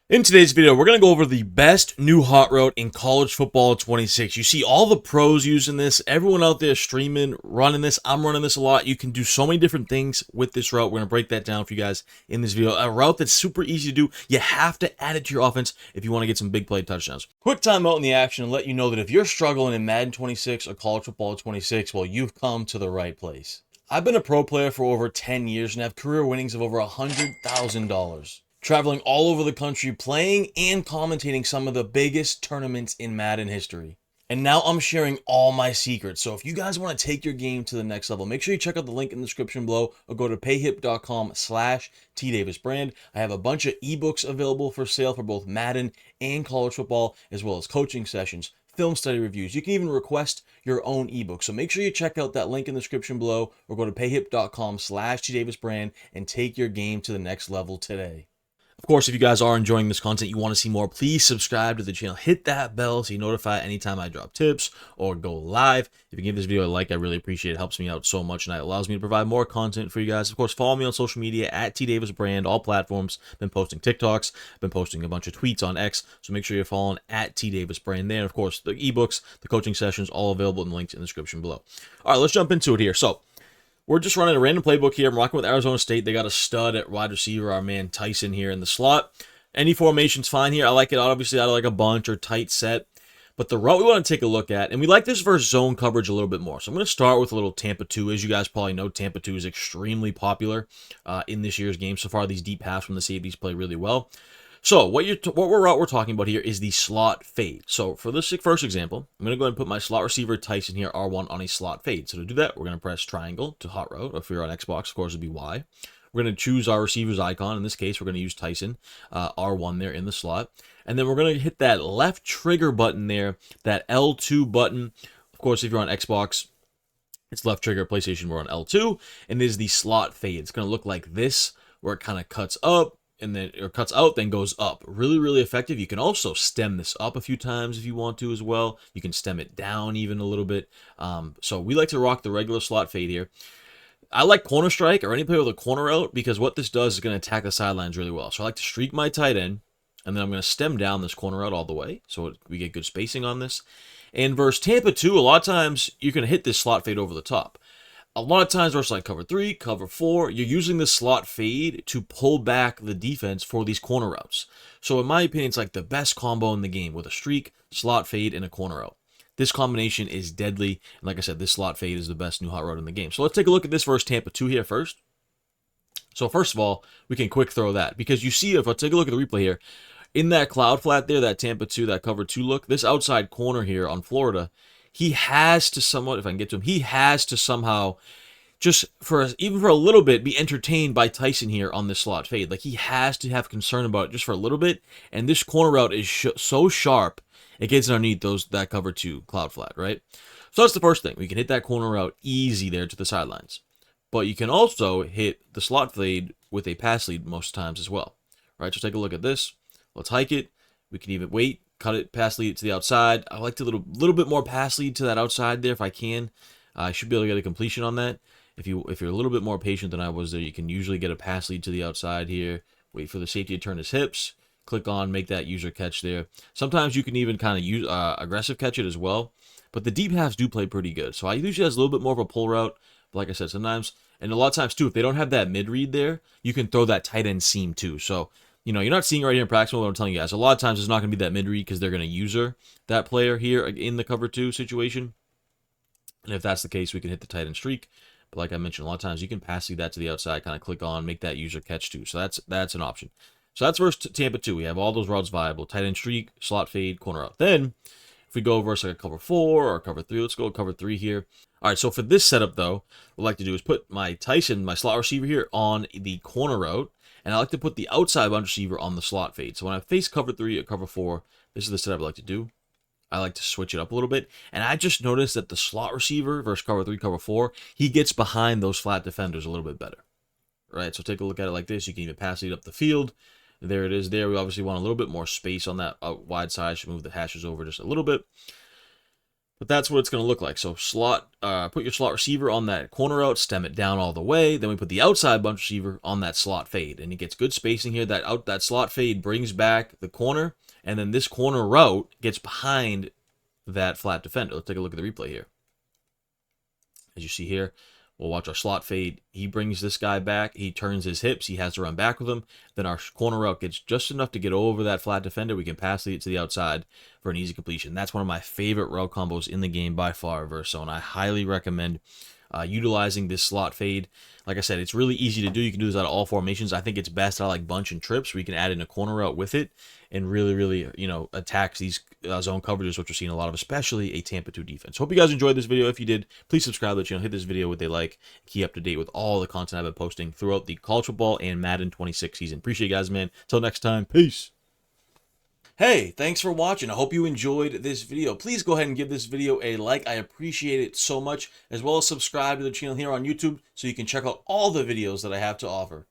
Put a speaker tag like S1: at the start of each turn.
S1: In today's video, we're going to go over the best new hot route in college football 26. You see all the pros using this, everyone out there streaming, running this. I'm running this a lot. You can do so many different things with this route. We're going to break that down for you guys in this video. A route that's super easy to do. You have to add it to your offense if you want to get some big play touchdowns. Quick timeout in the action and let you know that if you're struggling in Madden 26 or college football 26, well, you've come to the right place. I've been a pro player for over 10 years and have career winnings of over $100,000. Traveling all over the country, playing and commentating some of the biggest tournaments in Madden history. And now I'm sharing all my secrets. So if you guys want to take your game to the next level, make sure you check out the link in the description below or go to payhip.com/tdavisbrand. I have a bunch of ebooks available for sale for both Madden and college football, as well as coaching sessions, film study reviews. You can even request your own ebook. So make sure you check out that link in the description below or go to payhip.com/tdavisbrand and take your game to the next level today. Of course, if you guys are enjoying this content, you want to see more, please subscribe to the channel. Hit that bell so you're notified anytime I drop tips or go live. If you give this video a like, I really appreciate it. It helps me out so much and it allows me to provide more content for you guys. Of course, follow me on social media at tdavisbrand, all platforms. Been posting TikToks, been posting a bunch of tweets on X, so make sure you're following at tdavisbrand there. And of course, the ebooks, the coaching sessions, all available in the links in the description below. All right, let's jump into it here. So, we're just running a random playbook here. I'm rocking with Arizona State. They got a stud at wide receiver, our man Tyson here in the slot. Any formation's fine here. I like it, obviously, out of like a bunch or tight set. But the route we want to take a look at, and we like this versus zone coverage a little bit more. So I'm going to start with a little Tampa 2. As you guys probably know, Tampa 2 is extremely popular in this year's game. So far, these deep pass from the safeties play really well. So what we're talking about here is the slot fade. So for this first example, I'm going to go ahead and put my slot receiver Tyson here, R1, on a slot fade. So to do that, we're going to press triangle to hot route. If you're on Xbox, of course, it would be Y. We're going to choose our receiver's icon. In this case, we're going to use Tyson, R1 there in the slot. And then we're going to hit that left trigger button there, that L2 button. Of course, if you're on Xbox, it's left trigger. PlayStation, we're on L2. And this is the slot fade. It's going to look like this, where it kind of cuts up, and then or cuts out, then goes up. Really, really effective. You can also stem this up a few times if you want to as well. You can stem it down even a little bit. So we like to rock the regular slot fade here. I like corner strike or any play with a corner out because what this does is going to attack the sidelines really well. So I like to streak my tight end, and then I'm going to stem down this corner out all the way so we get good spacing on this. And versus Tampa 2, a lot of times you can hit this slot fade over the top. A lot of times versus like cover 3, cover 4, you're using the slot fade to pull back the defense for these corner routes. So in my opinion, it's like the best combo in the game with a streak, slot fade, and a corner route. This combination is deadly. And like I said, this slot fade is the best new hot route in the game. So let's take a look at this versus Tampa 2 here first. So first of all, we can quick throw that. Because you see, if I take a look at the replay here, in that cloud flat there, that Tampa 2, that cover 2 look, this outside corner here on Florida, he has to somewhat, if I can get to him, he has to somehow, just even for a little bit, be entertained by Tyson here on this slot fade. Like, he has to have concern about it just for a little bit. And this corner route is so sharp, it gets underneath that cover 2 cloud flat, right? So that's the first thing. We can hit that corner route easy there to the sidelines. But you can also hit the slot fade with a pass lead most times as well, right? So take a look at this. Let's hike it. We can even wait, cut it, pass lead to the outside. I like to little bit more pass lead to that outside there if I can. I should be able to get a completion on that. If you're a little bit more patient than I was there, you can usually get a pass lead to the outside here. Wait for the safety to turn his hips. Click on, make that user catch there. Sometimes you can even kind of use aggressive catch it as well. But the deep halves do play pretty good. So I usually has a little bit more of a pull route. But like I said, sometimes, and a lot of times too, if they don't have that mid read there, you can throw that tight end seam too. So, you know, you're not seeing it right here in practice, what I'm telling you guys. A lot of times it's not going to be that mid read because they're going to user that player here in the cover 2 situation. And if that's the case, we can hit the tight end streak. But like I mentioned, a lot of times you can pass that to the outside, kind of click on, make that user catch too. So that's an option. So that's versus Tampa 2. We have all those routes viable. Tight end streak, slot fade, corner out. Then, if we go versus like a cover 4 or cover 3, let's go cover 3 here. All right, so for this setup, though, what I like to do is put my Tyson, my slot receiver here, on the corner route. And I like to put the outside bound receiver on the slot fade. So when I face cover 3 or cover 4, this is the setup I like to do. I like to switch it up a little bit. And I just noticed that the slot receiver versus cover 3, cover 4, he gets behind those flat defenders a little bit better. Right, so take a look at it like this. You can even pass it up the field. There it is there. We obviously want a little bit more space on that wide side. Should move the hashes over just a little bit. But that's what it's going to look like. So put your slot receiver on that corner route, stem it down all the way. Then we put the outside bunch receiver on that slot fade, and it gets good spacing here. That slot fade brings back the corner, and then this corner route gets behind that flat defender. Let's take a look at the replay here. As you see here, we'll watch our slot fade. He brings this guy back. He turns his hips. He has to run back with him. Then our corner route gets just enough to get over that flat defender. We can pass it to the outside for an easy completion. That's one of my favorite route combos in the game by far versus zone. I highly recommend utilizing this slot fade. Like I said, it's really easy to do. You can do this out of all formations. I think it's best out of like bunch and trips where you can add in a corner route with it and really, attacks these zone coverages, which we're seeing a lot of, especially a Tampa 2 defense. Hope you guys enjoyed this video. If you did, please subscribe to the channel, hit this video with a like, keep up to date with all the content I've been posting throughout the college football and Madden 26 season. Appreciate you guys, man. Till next time, peace. Hey, thanks for watching. I hope you enjoyed this video. Please go ahead and give this video a like. I appreciate it so much, as well as subscribe to the channel here on YouTube so you can check out all the videos that I have to offer.